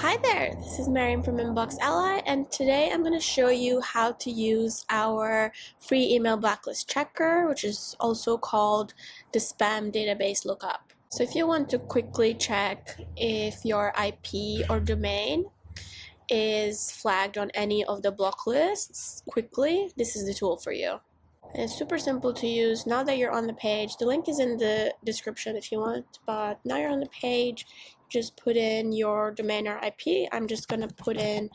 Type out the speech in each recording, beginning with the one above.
Hi there, this is Mariam from Inbox Ally, and today I'm going to show you how to use our free email blacklist checker, which is also called the spam database lookup. So if you want to quickly check if your IP or domain is flagged on any of the block lists quickly, this is the tool for you. And it's super simple to use. Now that you're on the page, the link is in the description if you want, but now you're on the page, just put in your domain or IP. I'm just going to put in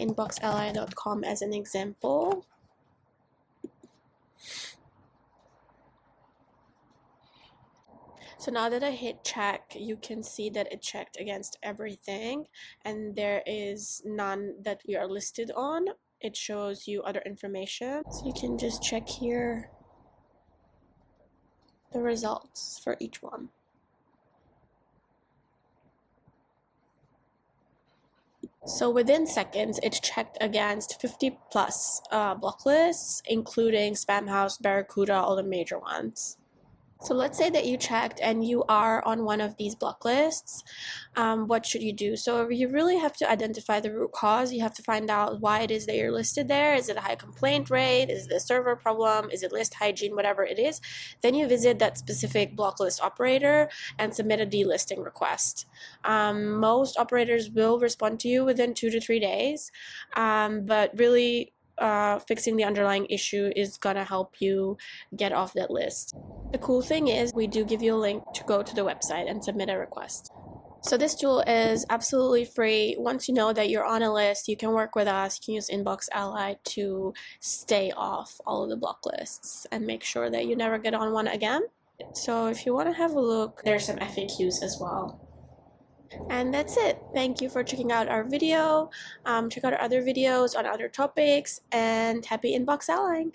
inboxally.com as an example. So now that I hit check, you can see that it checked against everything, and there is none that we are listed on. It shows you other information. So you can just check here the results for each one. So within seconds, it checked against 50 plus block lists, including Spamhaus, Barracuda, all the major ones. So let's say that you checked and you are on one of these block lists. What should you do? So you really have to identify the root cause. You have to find out why it is that you're listed there. Is it a high complaint rate? Is it a server problem? Is it list hygiene? Whatever it is. Then you visit that specific block list operator and submit a delisting request. Most operators will respond to you within 2 to 3 days, but really fixing the underlying issue is gonna help you get off that list. The cool thing is we do give you a link to go to the website and submit a request. So this tool is absolutely free. Once you know that you're on a list, you can work with us. You can use Inbox Ally to stay off all of the block lists and make sure that you never get on one again. So if you want to have a look, there's some FAQs as well. And that's it. Thank you for checking out our video. Check out our other videos on other topics, and happy inbox allying.